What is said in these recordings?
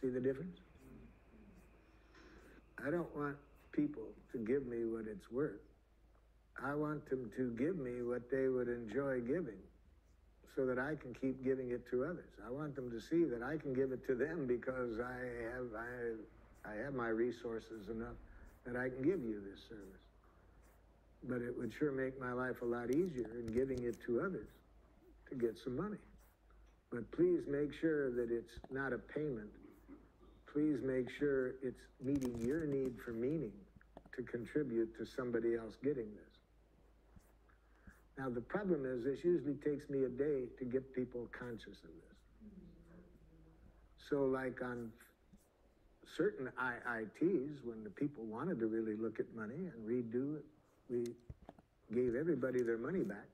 See the difference? I don't want people to give me what it's worth. I want them to give me what they would enjoy giving so that I can keep giving it to others. I want them to see that I can give it to them because I have my resources enough that I can give you this service. But it would sure make my life a lot easier in giving it to others to get some money. But please make sure that it's not a payment. Please make sure it's meeting your need for meaning to contribute to somebody else getting this. Now, the problem is this usually takes me a day to get people conscious of this. So like on certain IITs, when the people wanted to really look at money and redo it, we gave everybody their money back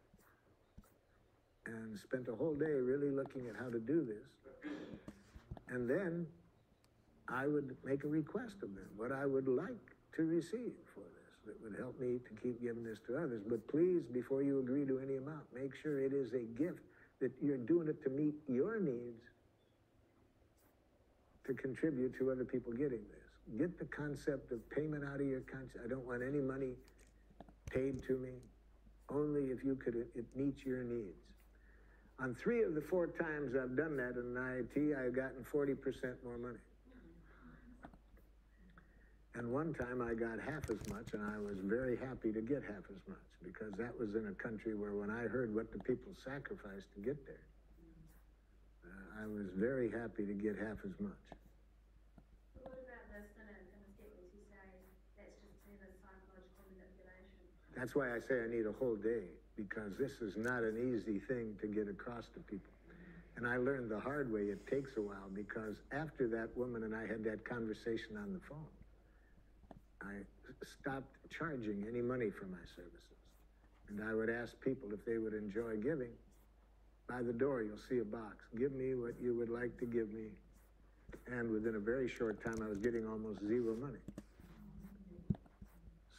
and spent a whole day really looking at how to do this. And then I would make a request of them, what I would like to receive for this that would help me to keep giving this to others. But please, before you agree to any amount, make sure it is a gift, that you're doing it to meet your needs to contribute to other people getting this. Get the concept of payment out of your conscience. I don't want any money paid to me, only if you could, it meets your needs. On 3 of the 4 times I've done that in an IIT, I've gotten 40% more money. And one time I got half as much, and I was very happy to get half as much, because that was in a country where when I heard what the people sacrificed to get there, I was very happy to get half as much. What about those sinners and the skeptics who say that's just seen as psychological manipulation? That's why I say I need a whole day, because this is not an easy thing to get across to people. And I learned the hard way, it takes a while, because after that woman and I had that conversation on the phone, I stopped charging any money for my services. And I would ask people if they would enjoy giving. By the door, you'll see a box. Give me what you would like to give me. And within a very short time, I was getting almost zero money.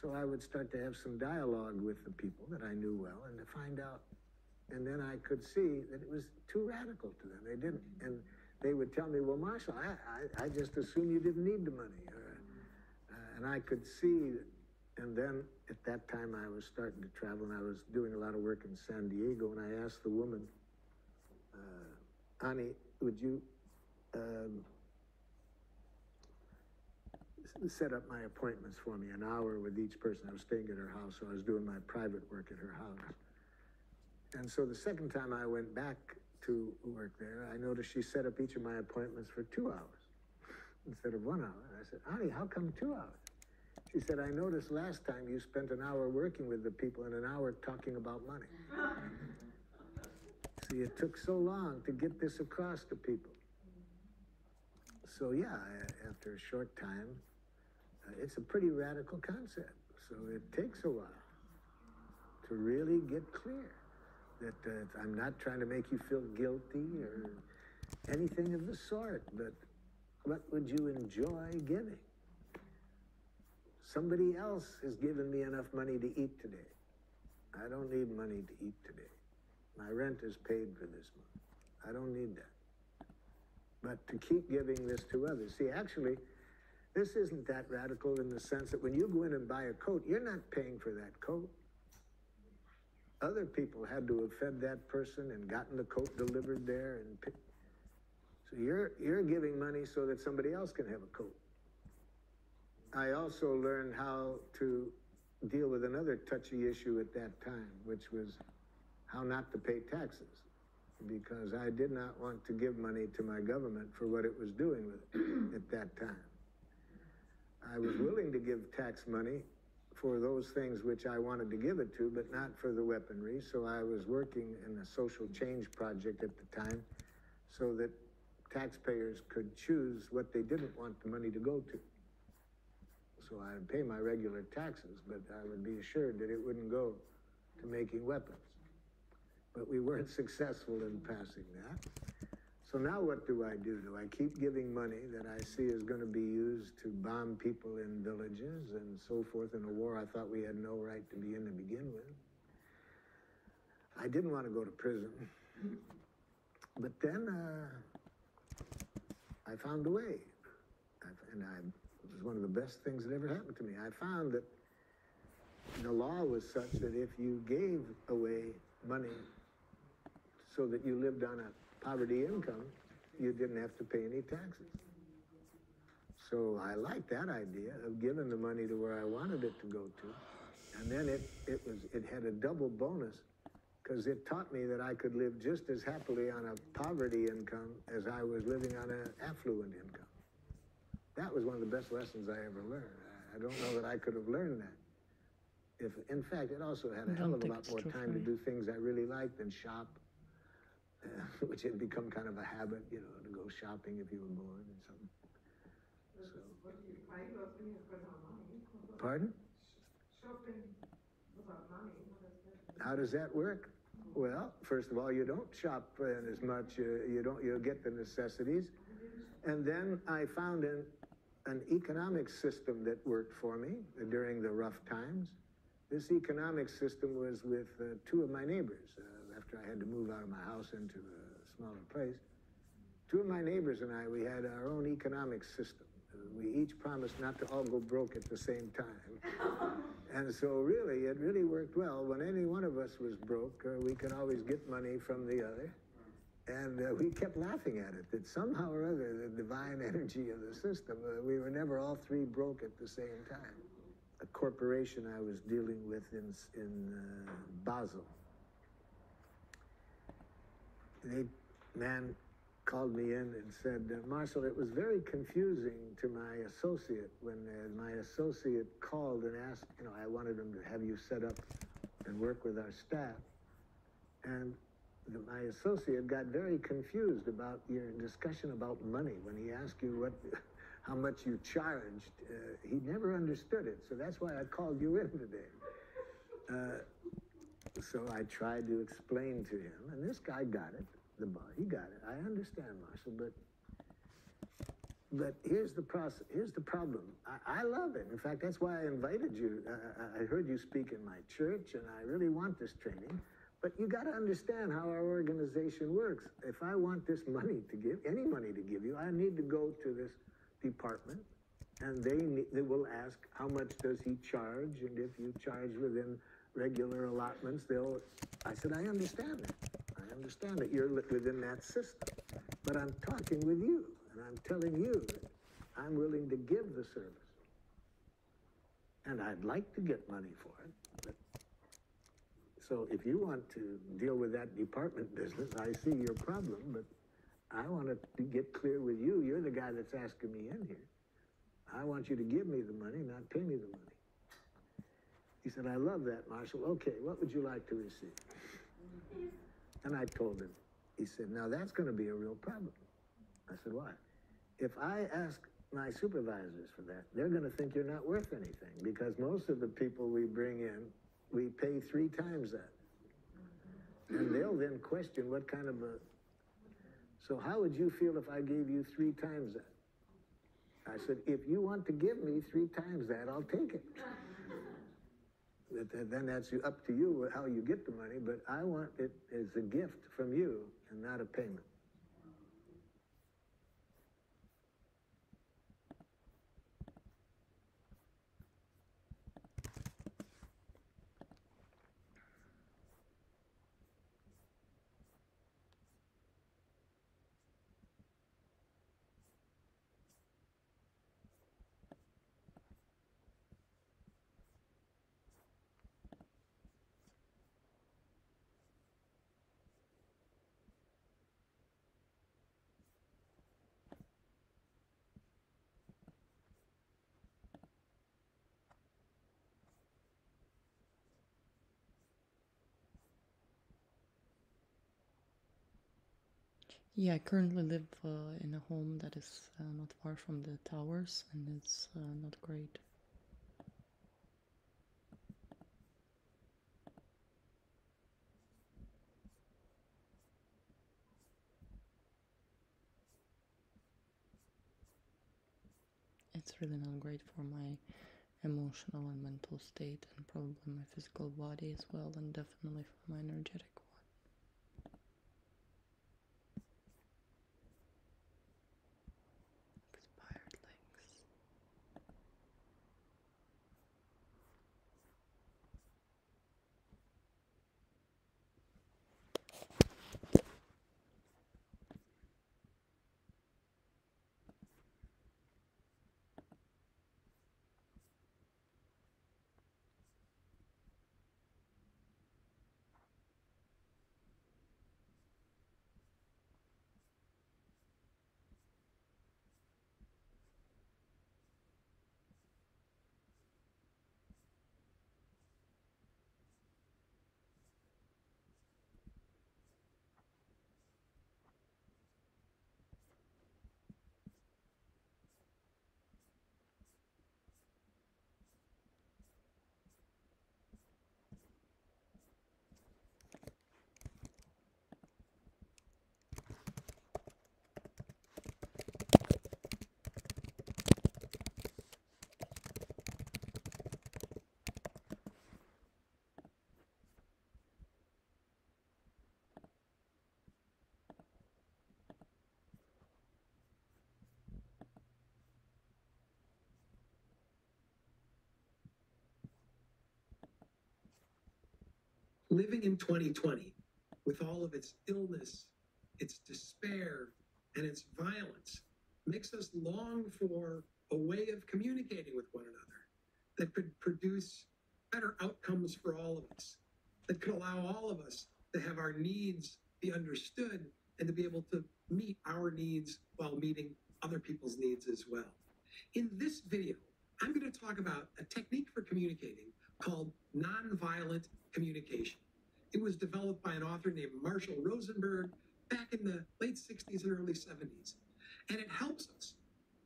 So I would start to have some dialogue with the people that I knew well and to find out. And then I could see that it was too radical to them. They didn't, and they would tell me, well, Marshall, I just assumed you didn't need the money. And I could see, and then at that time I was starting to travel, and I was doing a lot of work in San Diego, and I asked the woman, Annie, would you set up my appointments for me, an hour with each person? I was staying at her house, so I was doing my private work at her house. And so the second time I went back to work there, I noticed she set up each of my appointments for 2 hours instead of 1 hour. And I said, Annie, how come 2 hours? She said, I noticed last time you spent an hour working with the people and an hour talking about money. See, it took so long to get this across to people. So yeah, after a short time, it's a pretty radical concept. So it takes a while to really get clear that I'm not trying to make you feel guilty or anything of the sort, but what would you enjoy giving? Somebody else has given me enough money to eat today. I don't need money to eat today. My rent is paid for this month. I don't need that. But to keep giving this to others. See, actually, this isn't that radical in the sense that when you go in and buy a coat, you're not paying for that coat. Other people had to have fed that person and gotten the coat delivered there. And so you're giving money so that somebody else can have a coat. I also learned how to deal with another touchy issue at that time, which was how not to pay taxes, because I did not want to give money to my government for what it was doing with it at that time. I was willing to give tax money for those things which I wanted to give it to, but not for the weaponry. So I was working in a social change project at the time so that taxpayers could choose what they didn't want the money to go to. So I would pay my regular taxes, but I would be assured that it wouldn't go to making weapons. But we weren't successful in passing that. So now what do? Do I keep giving money that I see is going to be used to bomb people in villages and so forth in a war I thought we had no right to be in to begin with? I didn't want to go to prison. But then I found a way, It was one of the best things that ever happened to me. I found that the law was such that if you gave away money so that you lived on a poverty income, you didn't have to pay any taxes. So I liked that idea of giving the money to where I wanted it to go to. And then it had a double bonus because it taught me that I could live just as happily on a poverty income as I was living on an affluent income. That was one of the best lessons I ever learned. I don't know that I could have learned that. In fact, it also had a hell of a lot more time to do things I really liked than shop, which had become kind of a habit, you know, to go shopping if you were bored and something. So. Pardon? Shopping without money. How does that work? Well, first of all, you don't shop as much. You get the necessities, and then I found an economic system that worked for me during the rough times. This economic system was with two of my neighbors. After I had to move out of my house into a smaller place, two of my neighbors and I, we had our own economic system. We each promised not to all go broke at the same time. And so really, it really worked well. When any one of us was broke, we could always get money from the other. And we kept laughing at it, that somehow or other, the divine energy of the system, we were never all three broke at the same time. A corporation I was dealing with in Basel. Man called me in and said, Marshall, it was very confusing to my associate when my associate called and asked, you know, I wanted him to have you set up and work with our staff. And my associate got very confused about your discussion about money. When he asked you how much you charged, he never understood it. So that's why I called you in today. So I tried to explain to him, and this guy got it. He got it. I understand, Marshall, but here's the process. Here's the problem. I love it. In fact, that's why I invited you. I heard you speak in my church, and I really want this training. But you got to understand how our organization works. If I want this money to give, any money to give you, I need to go to this department, and they will ask how much does he charge, and if you charge within regular allotments, I said, I understand that. I understand that you're within that system, but I'm talking with you, and I'm telling you that I'm willing to give the service. And I'd like to get money for it. So if you want to deal with that department business, I see your problem, but I want to get clear with you. You're the guy that's asking me in here. I want you to give me the money, not pay me the money. He said, I love that, Marshall. Okay, what would you like to receive? And I told him. He said, now that's going to be a real problem. I said, why? If I ask my supervisors for that, they're going to think you're not worth anything, because most of the people we bring in, we pay 3 times that. And they'll then question what kind of a... So how would you feel if I gave you 3 times that? I said, if you want to give me 3 times that, I'll take it. Then that's up to you how you get the money, but I want it as a gift from you and not a payment. Yeah, I currently live in a home that is not far from the towers, and it's not great. It's really not great for my emotional and mental state, and probably my physical body as well, and definitely for my energetic one. Expired links. living in 2020 with all of its illness, its despair, and its violence makes us long for a way of communicating with one another that could produce better outcomes for all of us, that could allow all of us to have our needs be understood and to be able to meet our needs while meeting other people's needs as well. In this video, I'm going to talk about a technique for communicating called nonviolent communication. It was developed by an author named Marshall Rosenberg back in the late 60s and early 70s. And it helps us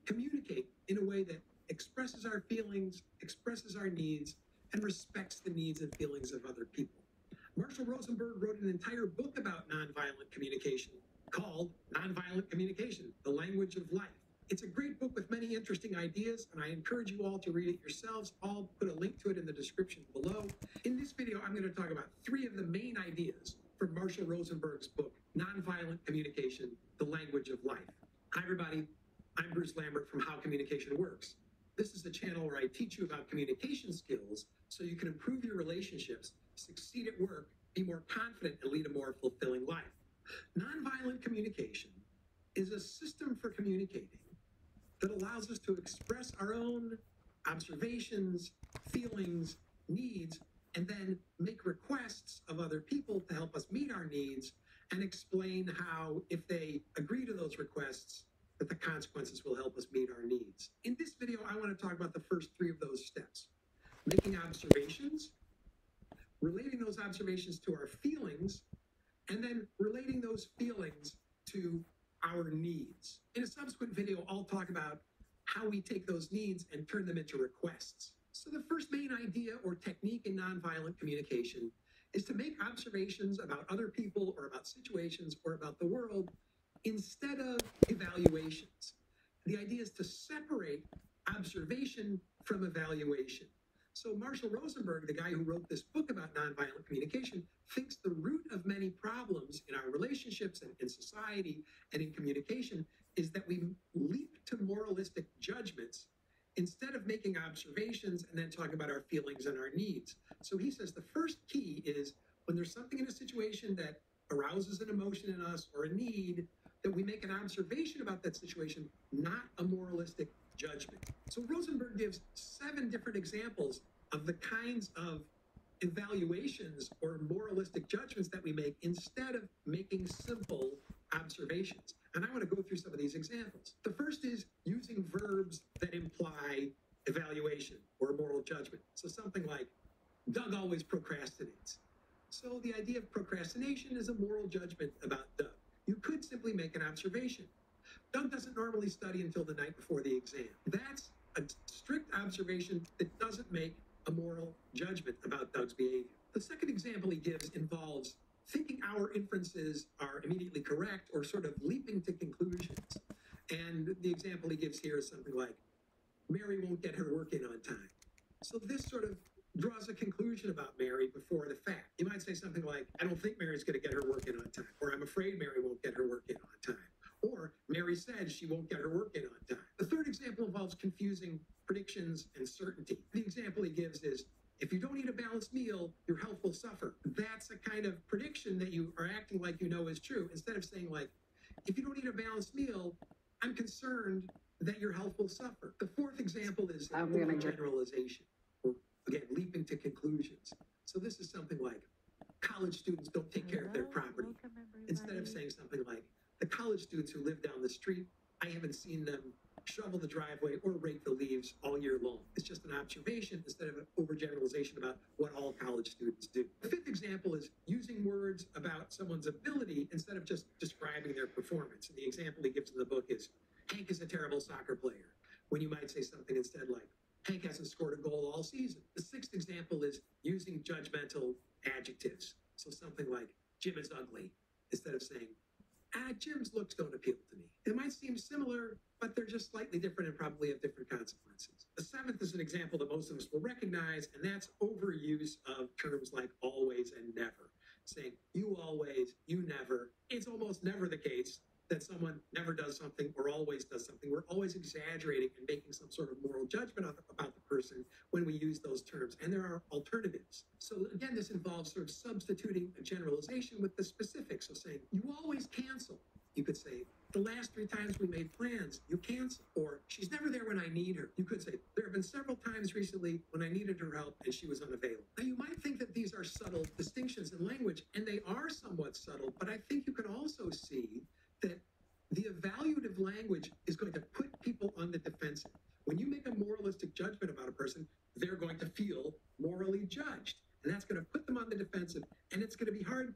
communicate in a way that expresses our feelings, expresses our needs, and respects the needs and feelings of other people. Marshall Rosenberg wrote an entire book about nonviolent communication called Nonviolent Communication, The Language of Life. It's a great book with many interesting ideas, and I encourage you all to read it yourselves. I'll put a link to it in the description below. In this video, I'm going to talk about 3 of the main ideas from Marshall Rosenberg's book, Nonviolent Communication, The Language of Life. Hi, everybody. I'm Bruce Lambert from How Communication Works. This is the channel where I teach you about communication skills so you can improve your relationships, succeed at work, be more confident, and lead a more fulfilling life. Nonviolent communication is a system for communicating that allows us to express our own observations, feelings, needs, and then make requests of other people to help us meet our needs and explain how, if they agree to those requests, that the consequences will help us meet our needs. In this video, I want to talk about the first 3 of those steps: making observations, relating those observations to our feelings, and then relating those feelings to our needs. In a subsequent video, I'll talk about how we take those needs and turn them into requests. So the first main idea or technique in nonviolent communication is to make observations about other people or about situations or about the world instead of evaluations. The idea is to separate observation from evaluation. So Marshall Rosenberg, the guy who wrote this book about nonviolent communication, thinks the root of many problems in our relationships and in society and in communication is that we leap to moralistic judgments instead of making observations and then talking about our feelings and our needs. So he says the first key is when there's something in a situation that arouses an emotion in us or a need, that we make an observation about that situation, not a moralistic judgment. So Rosenberg gives 7 different examples of the kinds of evaluations or moralistic judgments that we make instead of making simple observations. And I want to go through some of these examples. The first is using verbs that imply evaluation or moral judgment. So something like, Doug always procrastinates. So the idea of procrastination is a moral judgment about Doug. You could simply make an observation. Doug doesn't normally study until the night before the exam. That's a strict observation that doesn't make a moral judgment about Doug's behavior. The second example he gives involves thinking our inferences are immediately correct or sort of leaping to conclusions. And the example he gives here is something like, Mary won't get her work in on time. So this sort of draws a conclusion about Mary before the fact. You might say something like, I don't think Mary's going to get her work in on time, or I'm afraid Mary won't get her work in on time, or Mary said she won't get her work in on time. The third example involves confusing predictions and certainty. The example he gives is, if you don't eat a balanced meal, your health will suffer. That's a kind of prediction that you are acting like you know is true, instead of saying like, if you don't eat a balanced meal, I'm concerned that your health will suffer. The fourth example is generalization. Again, leaping to conclusions. So this is something like, college students don't take care of their property. Instead of saying something like, the college students who live down the street, I haven't seen them shovel the driveway or rake the leaves all year long. It's just an observation instead of an overgeneralization about what all college students do. The fifth example is using words about someone's ability instead of just describing their performance. And the example he gives in the book is, Hank is a terrible soccer player, when you might say something instead like, Hank hasn't scored a goal all season. The sixth example is using judgmental adjectives. So something like, Jim is ugly, instead of saying, Jim's looks don't appeal to me. It might seem similar, but they're just slightly different and probably have different consequences. The seventh is an example that most of us will recognize, and that's overuse of terms like always and never. Saying, you always, you never. It's almost never the case that someone never does something or always does something. We're always exaggerating and making some sort of moral judgment about the person when we use those terms, and there are alternatives. So again, this involves sort of substituting a generalization with the specifics. So saying, you always cancel. You could say, the last 3 times we made plans, you cancel. Or, she's never there when I need her. You could say, there have been several times recently when I needed her help and she was unavailable. Now, you might think that these are subtle distinctions in language, and they are somewhat subtle, but I think you can also see that the evaluative language is going to put people on the defensive. When you make a moralistic judgment about a person, they're going to feel morally judged. And that's going to put them on the defensive, and it's going to be hard.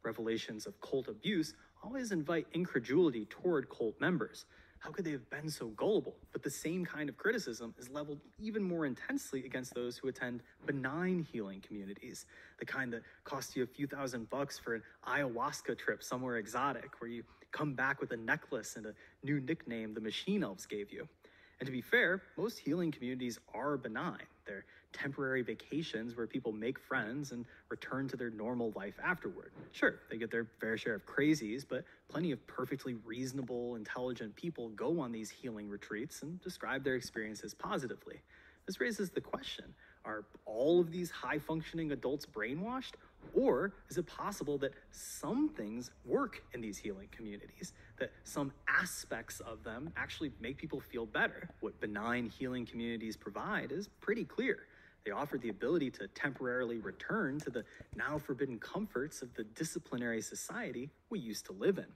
Revelations of cult abuse always invite incredulity toward cult members. How could they have been so gullible? But the same kind of criticism is leveled even more intensely against those who attend benign healing communities, the kind that cost you a few $1,000s for an ayahuasca trip somewhere exotic, where you come back with a necklace and a new nickname the machine elves gave you. And to be fair, most healing communities are benign. They're temporary vacations where people make friends and return to their normal life afterward. Sure, they get their fair share of crazies, but plenty of perfectly reasonable, intelligent people go on these healing retreats and describe their experiences positively. This raises the question, are all of these high-functioning adults brainwashed? Or is it possible that some things work in these healing communities, that some aspects of them actually make people feel better? What benign healing communities provide is pretty clear. They offer the ability to temporarily return to the now forbidden comforts of the disciplinary society we used to live in.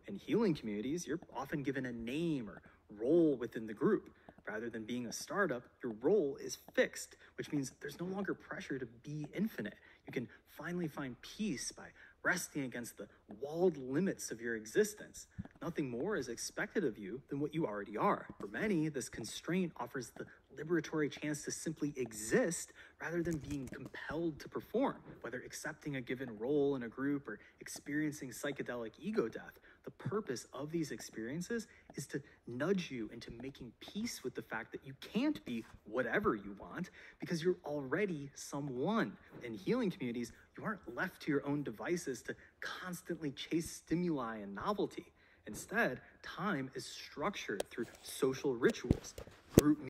In healing communities, you're often given a name or role within the group. Rather than being a startup, your role is fixed, which means there's no longer pressure to be infinite. You can finally find peace by resting against the walled limits of your existence. Nothing more is expected of you than what you already are. For many, this constraint offers the liberatory chance to simply exist rather than being compelled to perform. Whether accepting a given role in a group or experiencing psychedelic ego death, the purpose of these experiences is to nudge you into making peace with the fact that you can't be whatever you want because you're already someone. In healing communities, you aren't left to your own devices to constantly chase stimuli and novelty. Instead, time is structured through social rituals, group